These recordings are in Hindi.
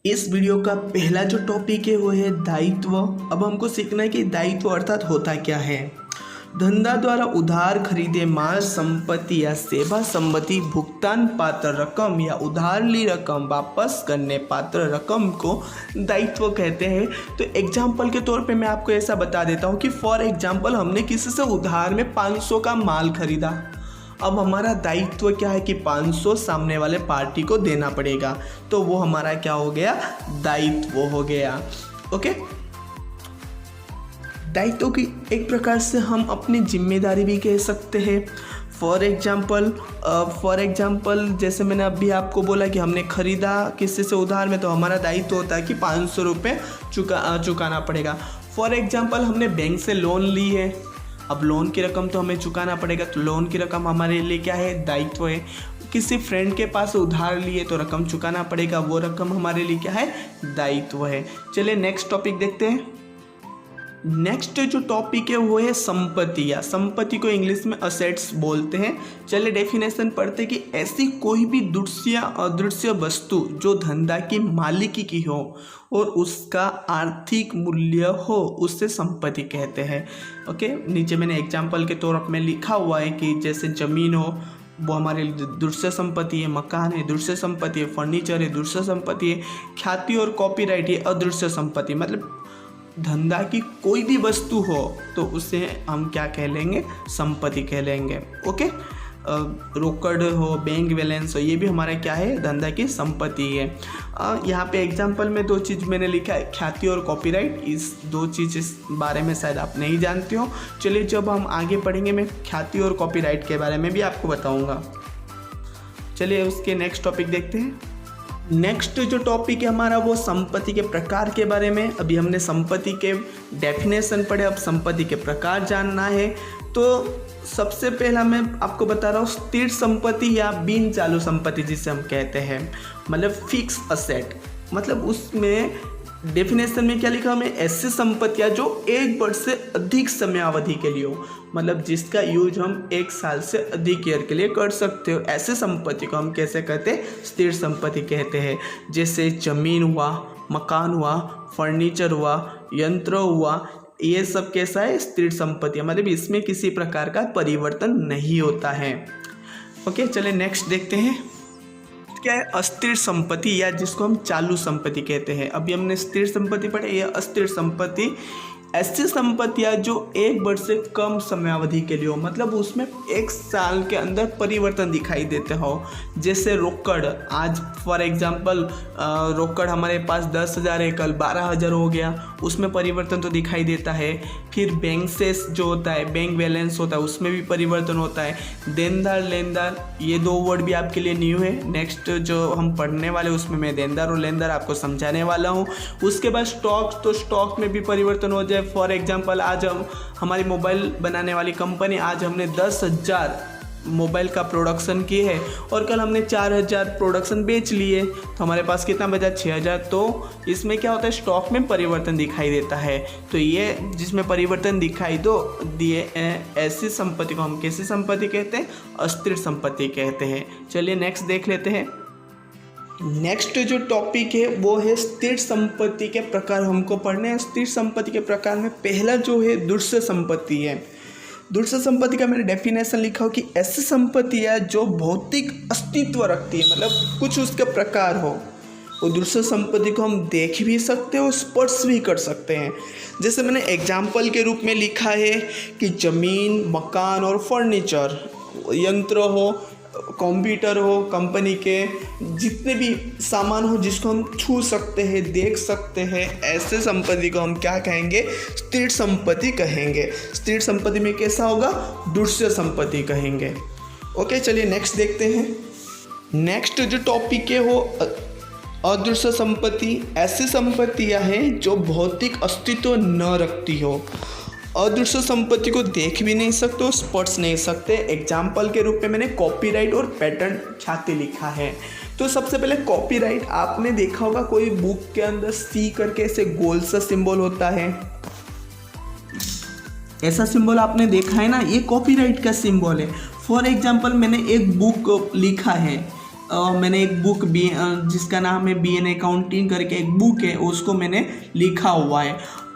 इस वीडियो का पहला जो टॉपिक है वो है दायित्व। अब हमको सीखना है कि दायित्व अर्थात होता क्या है। धंधा द्वारा उधार खरीदे माल, संपत्ति या सेवा संबंधी भुगतान पात्र रकम या उधार ली रकम वापस करने पात्र रकम को दायित्व कहते हैं। तो एग्जाम्पल के तौर पे मैं आपको ऐसा बता देता हूँ कि फॉर एग्जाम्पल हमने किसी से उधार में 500 का माल खरीदा। अब हमारा दायित्व क्या है कि 500 सामने वाले पार्टी को देना पड़ेगा, तो वो हमारा क्या हो गया, दायित्व हो गया। ओके, दायित्व की एक प्रकार से हम अपनी जिम्मेदारी भी कह सकते हैं। फॉर एग्जाम्पल जैसे मैंने अभी आपको बोला कि हमने ख़रीदा किसी से उधार में, तो हमारा दायित्व होता है कि 500 रुपये चुकाना पड़ेगा। फॉर एग्जाम्पल हमने बैंक से लोन ली है, अब लोन की रकम तो हमें चुकाना पड़ेगा, तो लोन की रकम हमारे लिए क्या है, दायित्व है। किसी फ्रेंड के पास उधार लिए तो रकम चुकाना पड़ेगा, वो रकम हमारे लिए क्या है, दायित्व है। चलिए नेक्स्ट टॉपिक देखते हैं। नेक्स्ट जो टॉपिक है वो है संपत्ति, या संपत्ति को इंग्लिश में असेट्स बोलते हैं। चलिए डेफिनेशन पढ़ते हैं कि ऐसी कोई भी दृश्य या अदृश्य वस्तु जो धंधा की मालिकी की हो और उसका आर्थिक मूल्य हो, उससे संपत्ति कहते हैं। ओके, नीचे मैंने एग्जाम्पल के तौर पर लिखा हुआ है कि जैसे ज़मीन हो वो हमारे दृश्य संपत्ति है, मकान है दृश्य संपत्ति है, फर्नीचर है दृश्य संपत्ति है, ख्याति और कॉपीराइट है अदृश्य संपत्ति। मतलब धंधा की कोई भी वस्तु हो तो उसे हम क्या कह लेंगे, संपत्ति कह लेंगे। ओके, रोकड़ हो, बैंक बैलेंस हो, ये भी हमारा क्या है, धंधा की संपत्ति है। यहाँ पे एग्जांपल में दो चीज़ मैंने लिखा है, ख्याति और कॉपीराइट। इस दो चीज़ इस बारे में शायद आप नहीं जानते हो। चलिए जब हम आगे पढ़ेंगे मैं ख्याति और कॉपीराइट के बारे में भी आपको बताऊँगा। चलिए उसके नेक्स्ट टॉपिक देखते हैं। नेक्स्ट जो टॉपिक है हमारा वो संपत्ति के प्रकार के बारे में। अभी हमने संपत्ति के डेफिनेशन पढ़े, अब संपत्ति के प्रकार जानना है। तो सबसे पहला मैं आपको बता रहा हूँ स्थिर संपत्ति या बिन चालू संपत्ति जिसे हम कहते हैं, मतलब फिक्स असेट। मतलब उसमें डेफिनेशन में क्या लिखा हमें, ऐसी संपत्तियाँ जो 1 वर्ष से अधिक समयावधि के लिए हो, मतलब जिसका यूज हम 1 साल से अधिक ईयर के लिए कर सकते हो, ऐसे संपत्ति को हम कैसे कहते हैं, स्थिर संपत्ति कहते हैं। जैसे जमीन हुआ, मकान हुआ, फर्नीचर हुआ, यंत्र हुआ, ये सब कैसा है, स्थिर संपत्ति, मतलब इसमें किसी प्रकार का परिवर्तन नहीं होता है। ओके, चलिए नेक्स्ट देखते हैं क्या है, अस्थिर संपत्ति या जिसको हम चालू संपत्ति कहते हैं। अभी हमने स्थिर संपत्ति पढ़े, ये अस्थिर संपत्ति ऐसी संपत्तियाँ जो 1 वर्ष से कम समयावधि के लिए हो, मतलब उसमें 1 साल के अंदर परिवर्तन दिखाई देते हो। जैसे रोकड़, आज फॉर एग्जांपल रोकड़ हमारे पास 10,000 है, कल 12,000 हो गया, उसमें परिवर्तन तो दिखाई देता है। फिर बैंक सेस जो होता है, बैंक बैलेंस होता है, उसमें भी परिवर्तन होता है। देनदार लेनदार, ये 2 वर्ड भी आपके लिए न्यू है। नेक्स्ट जो हम पढ़ने वाले उसमें मैं देनदार और लेनदार आपको समझाने वाला हूँ। उसके बाद स्टॉक, तो स्टॉक में भी परिवर्तन हो जाए। फॉर एग्जांपल आज हम हमारी मोबाइल बनाने वाली कंपनी, आज हमने 10,000 मोबाइल का प्रोडक्शन की है और कल हमने 4,000 प्रोडक्शन बेच लिए, तो हमारे पास कितना बचा, 6,000। तो इसमें क्या होता है, स्टॉक में परिवर्तन दिखाई देता है। तो ये जिसमें परिवर्तन दिखाई दिए ऐसी संपत्ति को हम कैसी संपत्ति कहते हैं, अस्थिर संपत्ति कहते हैं। चलिए नेक्स्ट देख लेते हैं। नेक्स्ट जो टॉपिक है वो है स्थिर संपत्ति के प्रकार हमको पढ़ने हैं। स्थिर संपत्ति के प्रकार में पहला जो है दृश्य संपत्ति है। दृश्य संपत्ति का मैंने डेफिनेशन लिखा हो कि ऐसी संपत्तियाँ जो भौतिक अस्तित्व रखती है, मतलब कुछ उसका प्रकार हो। वो दृश्य संपत्ति को हम देख भी सकते हैं और स्पर्श भी कर सकते हैं। जैसे मैंने एग्जाम्पल के रूप में लिखा है कि ज़मीन, मकान और फर्नीचर, यंत्र हो, कंप्यूटर हो, कंपनी के जितने भी सामान हो जिसको हम छू सकते हैं, देख सकते हैं, ऐसे संपत्ति को हम क्या कहेंगे, स्थिर संपत्ति कहेंगे। स्थिर संपत्ति में कैसा होगा, दृश्य संपत्ति कहेंगे। ओके, चलिए नेक्स्ट देखते हैं। नेक्स्ट जो टॉपिक है वो अदृश्य संपत्ति। ऐसी संपत्तियाँ हैं जो भौतिक अस्तित्व न रखती हो। अदृश्य संपत्ति को देख भी नहीं सकते और स्पर्श नहीं सकते। एग्जाम्पल के रूप में मैंने कॉपीराइट और पेटेंट ख्याति लिखा है। तो सबसे पहले कॉपीराइट, आपने देखा होगा कोई बुक के अंदर सी करके ऐसे गोल सा सिंबल होता है, ऐसा सिंबल आपने देखा है ना, ये कॉपीराइट का सिंबल है। फॉर एग्जाम्पल मैंने एक बुक लिखा है, मैंने एक बुक जिसका नाम है BN अकाउंटिंग करके एक बुक है, उसको मैंने लिखा हुआ है।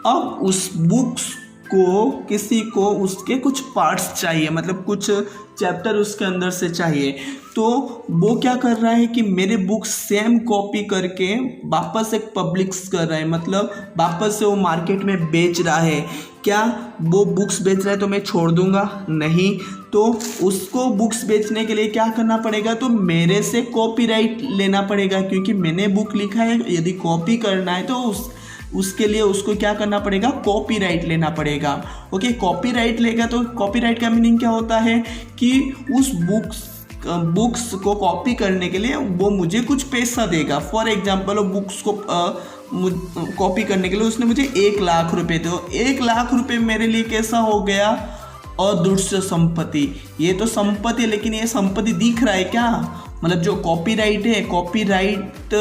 अब उस बुक्स को किसी को उसके कुछ पार्ट्स चाहिए, मतलब कुछ चैप्टर उसके अंदर से चाहिए, तो वो क्या कर रहा है कि मेरे बुक सेम कॉपी करके वापस एक पब्लिश कर रहा है, मतलब वापस से वो मार्केट में बेच रहा है। क्या वो बुक्स बेच रहा है तो मैं छोड़ दूंगा? नहीं। तो उसको बुक्स बेचने के लिए क्या करना पड़ेगा, तो मेरे से कॉपीराइट लेना पड़ेगा, क्योंकि मैंने बुक लिखा है। यदि कॉपी करना है तो उसके लिए उसको क्या करना पड़ेगा, कॉपीराइट लेना पड़ेगा। ओके, कॉपीराइट लेगा तो कॉपीराइट का मीनिंग क्या होता है कि उस बुक्स को कॉपी करने के लिए वो मुझे कुछ पैसा देगा। फॉर एग्जांपल वो बुक्स को कॉपी करने के लिए उसने मुझे 1 लाख रुपए दे। 1 लाख रुपए मेरे लिए कैसा हो गया, अदृश्य संपत्ति। ये तो संपत्ति है, लेकिन ये संपत्ति दिख रहा है क्या? मतलब जो कॉपीराइट है, कॉपीराइट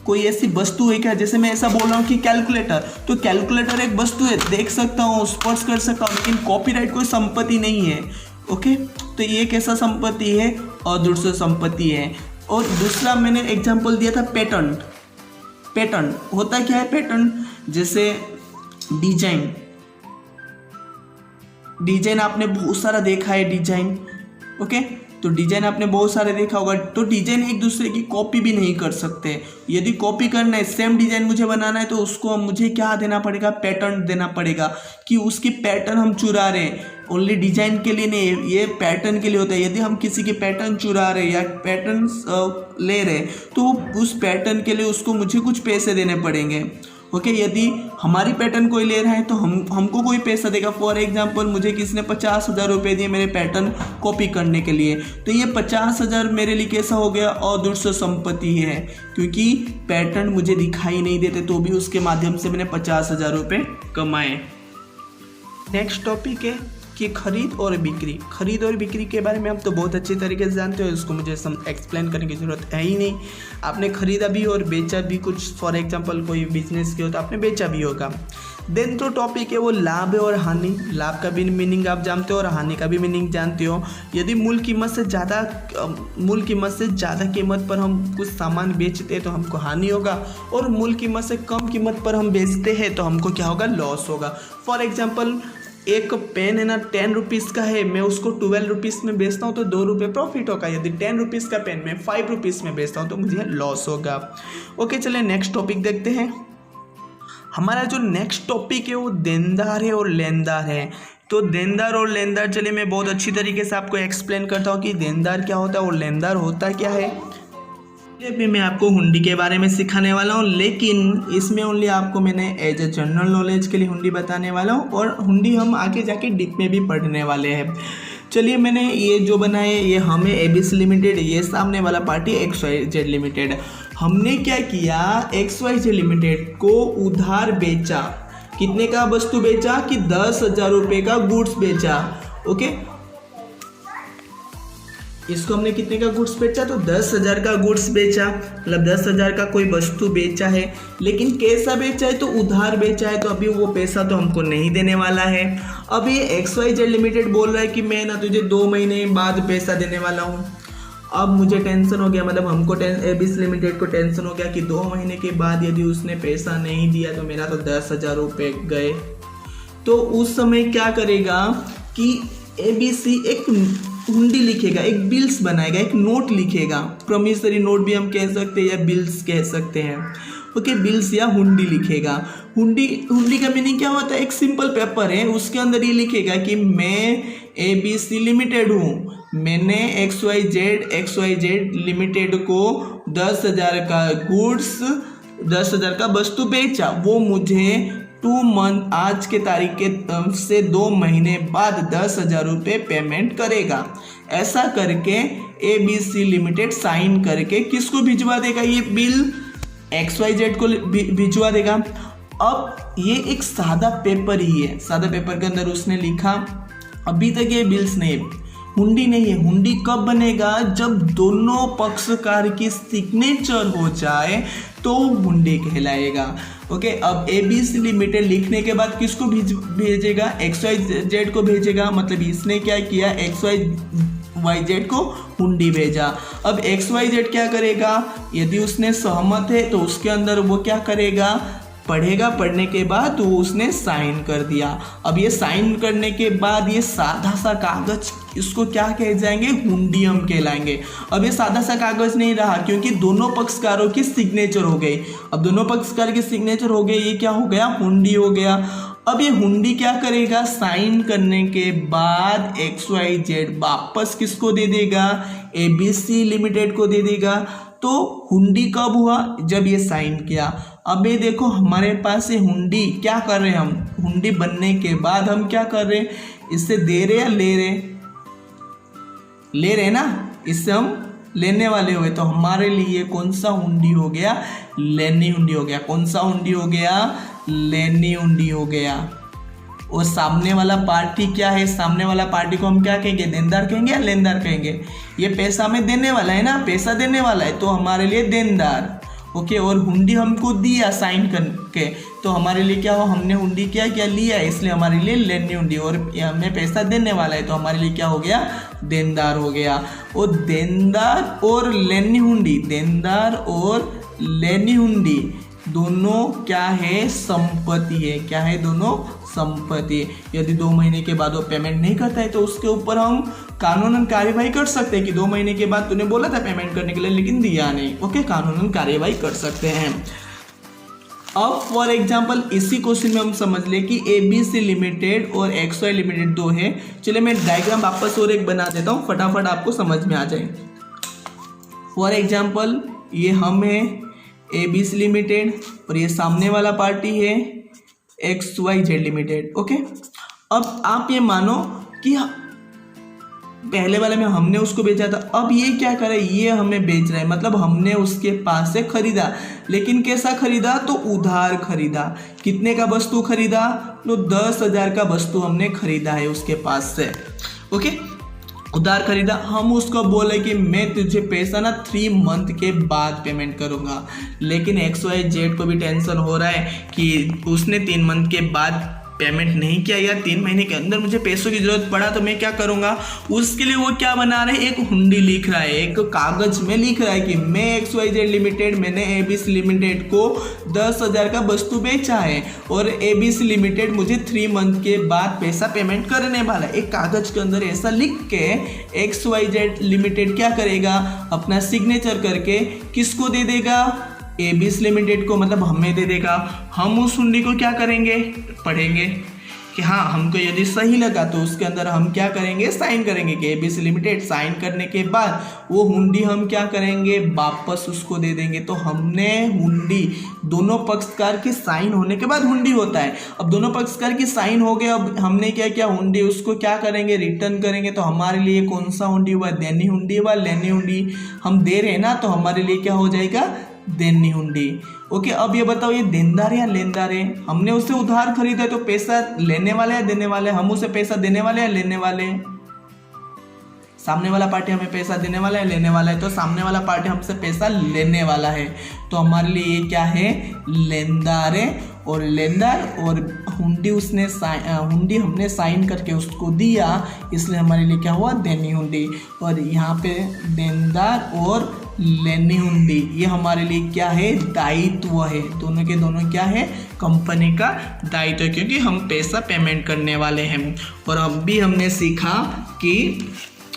कोई ऐसी वस्तु है क्या? जैसे मैं ऐसा बोल रहा हूँ कि कैलकुलेटर, तो कैलकुलेटर एक वस्तु है, देख सकता हूँ, स्पर्श कर सकता हूँ, लेकिन कॉपीराइट कोई संपत्ति नहीं है। ओके, तो ये कैसा संपत्ति है? अदृश्य संपत्ति है। और दूसरा मैंने एग्जांपल दिया था पेटेंट। पेटेंट होता क्या है? पेटेंट जैसे डिजाइन आपने बहुत सारा देखा है डिजाइन। ओके, तो डिजाइन आपने बहुत सारे देखा होगा, तो डिजाइन एक दूसरे की कॉपी भी नहीं कर सकते। यदि कॉपी करना है, सेम डिजाइन मुझे बनाना है, तो उसको मुझे क्या देना पड़ेगा, पैटर्न देना पड़ेगा, कि उसकी पैटर्न हम चुरा रहे हैं। ओनली डिजाइन के लिए नहीं, ये पैटर्न के लिए होता है। यदि हम किसी के पैटर्न चुरा रहे या पैटर्न ले रहे, तो उस पैटर्न के लिए उसको मुझे कुछ पैसे देने पड़ेंगे। ओके, यदि हमारी पैटर्न कोई ले रहा है तो हमको कोई पैसा देगा। फॉर एग्जांपल मुझे किसी ने 50,000 रुपये दिए मेरे पैटर्न कॉपी करने के लिए, तो ये 50,000 मेरे लिए कैसा हो गया, अदृश्य संपत्ति है, क्योंकि पैटर्न मुझे दिखाई नहीं देते, तो भी उसके माध्यम से मैंने 50,000 रुपये कमाए। नेक्स्ट टॉपिक है कि खरीद और बिक्री। खरीद और बिक्री के बारे में आप तो बहुत अच्छी तरीके से जानते हो, इसको मुझे एक्सप्लेन करने की ज़रूरत है ही नहीं। आपने खरीदा भी और बेचा भी कुछ, फॉर एग्जांपल कोई बिजनेस के हो तो आपने बेचा भी होगा। देन तो टॉपिक है वो लाभ और हानि। लाभ का भी मीनिंग आप जानते हो और हानि का भी मीनिंग जानते हो। यदि मूल कीमत से ज़्यादा कीमत पर हम कुछ सामान बेचते हैं तो हमको हानि होगा, और मूल कीमत से कम कीमत पर हम बेचते हैं तो हमको क्या होगा, लॉस होगा। फॉर एग्जाम्पल एक पेन है ना 10 रुपीज़ का है, मैं उसको 12 रुपीज़ में बेचता हूँ तो 2 रुपये प्रॉफिट होगा। यदि 10 रुपीज़ का पेन मैं 5 रुपीज़ में बेचता हूँ तो मुझे लॉस होगा। ओके, चलिए नेक्स्ट टॉपिक देखते हैं। हमारा जो नेक्स्ट टॉपिक है वो देनदार है और लेनदार है। तो देनदार और लेनदार, चलिए मैं बहुत अच्छी तरीके से आपको एक्सप्लेन करता हूँ कि देनदार क्या होता है और लेनदार होता क्या है। अभी मैं आपको हुंडी के बारे में सिखाने वाला हूँ, लेकिन इसमें ओनली आपको मैंने एज ए जनरल नॉलेज के लिए हुंडी बताने वाला हूँ, और हुंडी हम आगे जाके डीप में भी पढ़ने वाले हैं। चलिए, मैंने ये जो बनाए ये हमें ABC लिमिटेड, ये सामने वाला पार्टी XYZ लिमिटेड। हमने क्या किया, XYZ लिमिटेड को उधार बेचा। कितने का वस्तु बेचा कि 10,000 रुपये का गुड्स बेचा। ओके, इसको हमने कितने का गुड्स बेचा, तो 10,000 का गुड्स बेचा, मतलब 10,000 का कोई वस्तु बेचा है, लेकिन कैसा बेचा है, तो उधार बेचा है, तो अभी वो पैसा तो हमको नहीं देने वाला है। अब ये XYZ लिमिटेड बोल रहा है कि मैं ना तुझे 2 महीने बाद पैसा देने वाला हूँ। अब मुझे टेंशन हो गया, मतलब हमको ABC लिमिटेड को टेंशन हो गया कि 2 महीने के बाद यदि उसने पैसा नहीं दिया तो मेरा तो 10,000 रुपये गए। तो उस समय क्या करेगा कि ABC एक हुंडी लिखेगा, एक बिल्स बनाएगा, एक नोट लिखेगा। प्रॉमिसरी नोट भी हम कह सकते हैं या बिल्स कह सकते हैं। ओके, बिल्स या हुंडी लिखेगा। हुंडी का मीनिंग क्या होता है, एक सिंपल पेपर है, उसके अंदर ये लिखेगा कि मैं ABC लिमिटेड हूँ, मैंने XYZ लिमिटेड को 10,000 का गुड्स, 10,000 का वस्तु बेचा, वो मुझे 2 मंथ आज के तारीख के से 2 महीने बाद 10,000 रुपये पेमेंट करेगा। ऐसा करके ABC लिमिटेड साइन करके किसको भिजवा देगा, ये बिल XYZ को भिजवा देगा। अब ये एक सादा पेपर ही है, सादा पेपर के अंदर उसने लिखा, अभी तक ये बिल्स नहीं, हुंडी नहीं है। हुंडी कब बनेगा, जब दोनों पक्षकार की सिग्नेचर हो जाए तो हुंडी कहलाएगा। ओके, अब ABC लिमिटेड लिखने के बाद किसको भेजेगा, XYZ को भेजेगा। मतलब इसने क्या किया, XYZ को हुंडी भेजा। अब XYZ क्या करेगा, यदि उसने सहमत है तो उसके अंदर वो क्या करेगा, पढ़ेगा, पढ़ने के बाद वो उसने साइन कर दिया। अब ये साइन करने के बाद ये सादा सा कागज, इसको क्या कह जाएंगे, हुंडी हम कहलाएंगे। अब ये सादा सा कागज नहीं रहा क्योंकि दोनों पक्षकारों की सिग्नेचर हो गई। अब दोनों पक्षकार की सिग्नेचर हो गई, ये क्या हो गया, हुंडी हो गया। अब ये हुंडी क्या करेगा, साइन करने के बाद XYZ वापस किसको दे देगा, ABC लिमिटेड को दे देगा। तो हुंडी कब हुआ, जब ये साइन किया। अब ये देखो हमारे पास ये हुंडी क्या कर रहे हैं हम, हुंडी बनने के बाद हम क्या कर रहे हैं, इससे दे रहे या ले रहे, ले रहे ना, इससे हम लेने वाले हुए। तो हमारे लिए कौन सा हुंडी हो गया, लेनी हुंडी हो गया। कौन सा हुंडी हो गया, लेनी हुंडी हो गया। और सामने वाला पार्टी क्या है, सामने वाला पार्टी को हम क्या कहेंगे, देनदार कहेंगे या लेनदार कहेंगे। ये पैसा हमें देने वाला है ना, पैसा देने वाला है तो हमारे लिए देनदार। ओके, और हुंडी हमको दिया साइन करके, तो हमारे लिए क्या हो, हमने हुंडी क्या लिया है, इसलिए हमारे लिए लेनी हुंडी। और हमें पैसा देने वाला है तो हमारे लिए क्या हो गया, देनदार हो गया। और देनदार और लेनी हुंडी, देनदार और लेनी हुंडी दोनों क्या है, संपत्ति है। क्या है, दोनों संपत्ति। यदि 2 महीने के बाद वो पेमेंट नहीं करता है तो उसके ऊपर हम कानूनन कार्यवाही कर सकते हैं कि 2 महीने के बाद तूने बोला था पेमेंट करने के लिए लेकिन दिया नहीं। ओके, कानूनन कार्यवाही कर सकते हैं। अब फॉर एग्जाम्पल इसी क्वेश्चन में हम समझ ले कि ABC लिमिटेड और XY लिमिटेड दो है। चलिए मैं डायग्राम वापस और एक बना देता हूँ, फटाफट आपको समझ में आ जाए। फॉर एग्जाम्पल ये हम है ABC लिमिटेड और ये सामने वाला पार्टी है XYZ लिमिटेड। ओके, अब आप ये मानो कि पहले वाले में हमने उसको बेचा था, अब ये क्या करे, ये हमें बेच रहा है, मतलब हमने उसके पास से खरीदा। लेकिन कैसा खरीदा, तो उधार खरीदा। कितने का वस्तु खरीदा, तो 10,000 का वस्तु हमने खरीदा है उसके पास से। ओके, उधार खरीदा। हम उसको बोले कि मैं तुझे पैसा ना 3 मंथ के बाद पेमेंट करूंगा। लेकिन XYZ को भी टेंशन हो रहा है कि उसने 3 मंथ के बाद पेमेंट नहीं किया या 3 महीने के अंदर मुझे पैसों की जरूरत पड़ा तो मैं क्या करूंगा। उसके लिए वो क्या बना रहे हैं, एक हुंडी लिख रहा है, एक कागज में लिख रहा है कि मैं XYZ लिमिटेड, मैंने ABC लिमिटेड को 10,000 का वस्तु बेचा है और ABC लिमिटेड मुझे 3 मंथ के बाद पैसा पेमेंट करने वाला है। एक कागज के अंदर ऐसा लिख के XYZ लिमिटेड क्या करेगा, अपना सिग्नेचर करके किसको दे देगा, ABC लिमिटेड को, मतलब हमें दे देगा। हम उस हुंडी को क्या करेंगे, पढ़ेंगे कि हाँ हमको यदि सही लगा तो उसके अंदर हम क्या करेंगे, साइन करेंगे कि ABC लिमिटेड। साइन करने के बाद वो हुंडी हम क्या करेंगे, वापस उसको दे देंगे। तो हमने हुंडी, दोनों पक्षकार के साइन होने के बाद हुंडी होता है। अब दोनों पक्षकार की साइन हो गए, अब हमने क्या किया, हुंडी उसको क्या करेंगे, रिटर्न करेंगे। तो हमारे लिए कौन सा हुंडी हुआ, देनी हुंडी हुआ। लेनी हुंडी हम दे रहे हैं ना, तो हमारे लिए क्या हो जाएगा, देनी हुंडी। ओके, अब ये बताओ ये देनदार या लेनदार है। हमने उससे उधार खरीदा तो पैसा लेने वाले या देने वाले, हम उसे पैसा देने वाले या लेने वाले। सामने वाला पार्टी हमें पैसा देने वाला है, लेने वाला है, तो सामने वाला पार्टी हमसे पैसा लेने वाला है। तो हमारे लिए ये क्या है, लेनदार है। और लेनदार और हुंडी उसने हुंडी हमने साइन करके उसको दिया, इसलिए हमारे लिए क्या हुआ, देनी हुंडी। और यहाँ पे देनदार और लेनी हुंडी ये हमारे लिए क्या है, दायित्व है। दोनों के दोनों क्या है, कंपनी का दायित्व, क्योंकि हम पैसा पेमेंट करने वाले हैं। और अब भी हमने सीखा कि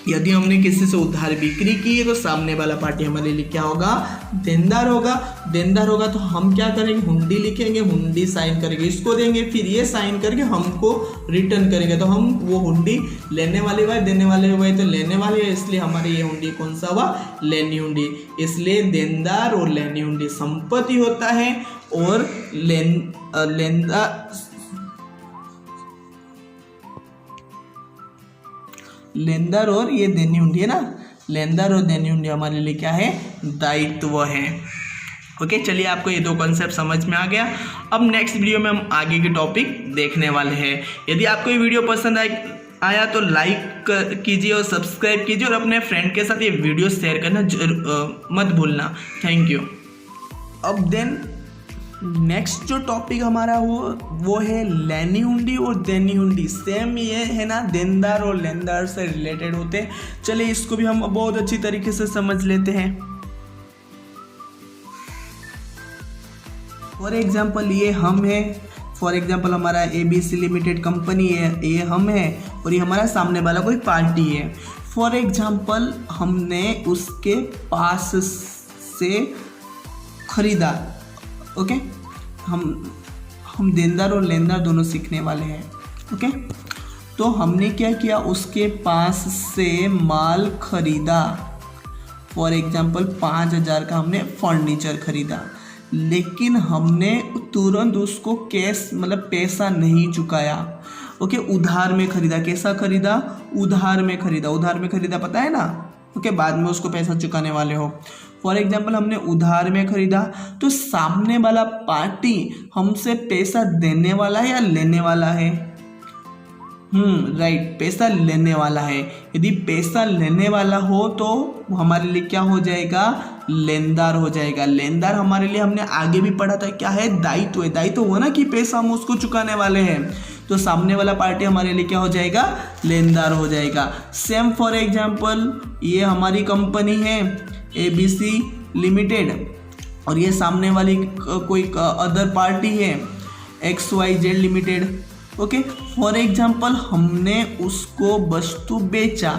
यदि हमने किसी से उधार बिक्री की है तो सामने वाला पार्टी हमारे लिए क्या होगा, देनदार होगा। देनदार होगा तो हम क्या करेंगे, हुंडी लिखेंगे, हुंडी साइन करेंगे, इसको देंगे, फिर ये साइन करके हमको रिटर्न करेंगे। तो हम वो हुंडी लेने वाले हुए, देने वाले हुए, तो लेने वाले है, इसलिए हमारी ये हुंडी कौन सा हुआ, लेनी हुंडी। इसलिए देनदार और लेनी हुंडी संपत्ति होता है और लेनदार और ये देनी हुंडी है ना, लेनदार और देनी हुंडी हमारे लिए क्या है, दायित्व है। ओके, चलिए आपको ये 2 कॉन्सेप्ट समझ में आ गया। अब नेक्स्ट वीडियो में हम आगे के टॉपिक देखने वाले हैं। यदि आपको ये वीडियो पसंद आया तो लाइक कीजिए और सब्सक्राइब कीजिए और अपने फ्रेंड के साथ ये वीडियो शेयर करना मत भूलना। Thank you. अब देन नेक्स्ट जो टॉपिक हमारा वो है लेनी हुंडी और देनी हुंडी। सेम ये है ना, देनदार और लेनदार से रिलेटेड होते हैं। चलिए इसको भी हम बहुत अच्छी तरीके से समझ लेते हैं। फॉर एग्जाम्पल ये हम है, फॉर एग्जाम्पल हमारा ABC लिमिटेड कंपनी है, ये हम है और ये हमारा सामने वाला कोई पार्टी है। फॉर एग्जाम्पल हमने उसके पास से खरीदा, ओके। हम देनदार और लेनदार दोनों सीखने वाले हैं, ओके। तो हमने क्या किया, उसके पास से माल खरीदा। फॉर एग्जाम्पल 5,000 का हमने फर्नीचर खरीदा, लेकिन हमने तुरंत उसको कैश मतलब पैसा नहीं चुकाया, ओके। उधार में खरीदा। कैसा खरीदा? उधार में खरीदा। उधार में खरीदा पता है ना, ओके। बाद में उसको पैसा चुकाने वाले हो। फॉर एग्जाम्पल हमने उधार में खरीदा, तो सामने वाला पार्टी हमसे पैसा देने वाला है या लेने वाला है? राइट, पैसा लेने वाला है। यदि पैसा लेने वाला हो तो हमारे लिए क्या हो जाएगा? लेनदार हो जाएगा। लेनदार हमारे लिए हमने आगे भी पढ़ा था, क्या है? दायित्व है। दायित्व हुआ ना कि पैसा हम उसको चुकाने वाले हैं, तो सामने वाला पार्टी हमारे लिए क्या हो जाएगा? लेनदार हो जाएगा। सेम फॉर एग्जाम्पल ये हमारी कंपनी है ABC लिमिटेड और ये सामने वाली कोई अदर पार्टी है XYZ limited, okay. For example हमने उसको वस्तु बेचा,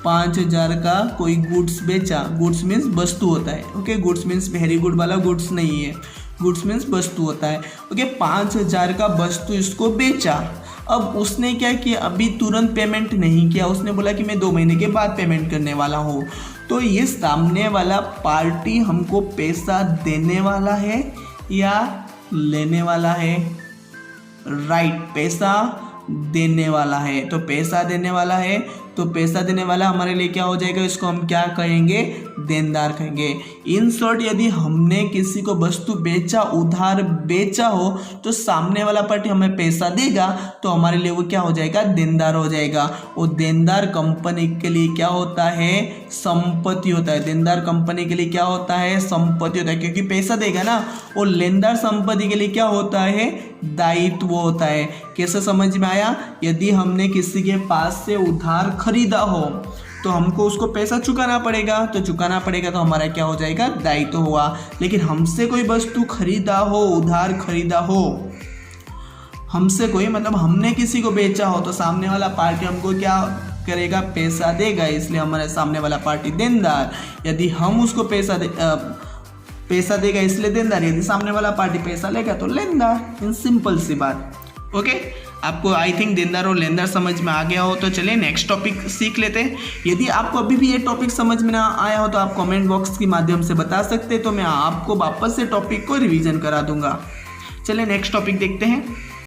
5,000 का कोई गुड्स बेचा। गुड्स मीन्स वस्तु होता है, okay. Goods means very good वाला गुड्स नहीं है, गुड्स मीन्स वस्तु होता है, ओके। 5,000 का वस्तु इसको बेचा। अब उसने क्या किया, अभी तुरंत पेमेंट नहीं किया, उसने बोला कि मैं 2 महीने के बाद पेमेंट करने वाला हूँ। तो ये सामने वाला पार्टी हमको पैसा देने वाला है या लेने वाला है? राइट, पैसा देने वाला है। तो पैसा देने वाला है, तो पैसा देने वाला हमारे लिए क्या हो जाएगा? इसको हम क्या कहेंगे? देनदार कहेंगे। इन शॉर्ट, यदि हमने किसी को वस्तु बेचा, उधार बेचा हो, तो सामने वाला पार्टी हमें पैसा देगा, तो हमारे लिए वो क्या हो जाएगा? देनदार हो जाएगा। वो देनदार कंपनी के लिए क्या होता है? संपत्ति होता है। देनदार कंपनी के लिए क्या होता है? संपत्ति होता है, क्योंकि पैसा देगा ना। और लेनदार संपत्ति के लिए क्या होता है? दायित्व होता है। कैसे समझ में आया? यदि हमने किसी के पास से उधार खरीदा हो तो हमको उसको पैसा चुकाना पड़ेगा, तो चुकाना पड़ेगा तो हमारा क्या हो जाएगा? दायित्व हुआ। लेकिन हमसे कोई वस्तु खरीदा हो, उधार खरीदा हो, हमसे कोई मतलब हमने किसी को बेचा हो, तो सामने वाला पार्टी हमको क्या करेगा? पैसा देगा। इसलिए हमारे सामने वाला पार्टी देनदार। यदि हम उसको पैसा देगा इसलिए देनदार, यदि सामने वाला पार्टी पैसा लेगा तो लेनदार। इन सिंपल सी बात, ओके। आपको आई थिंक देनदार और लेनदार समझ में आ गया हो, तो चलिए नेक्स्ट टॉपिक सीख लेते हैं। यदि आपको अभी भी ये टॉपिक समझ में ना आया हो तो आप कमेंट बॉक्स के माध्यम से बता सकते हैं, तो मैं आपको वापस से टॉपिक को रिवीजन करा दूंगा। चलिए नेक्स्ट टॉपिक देखते हैं।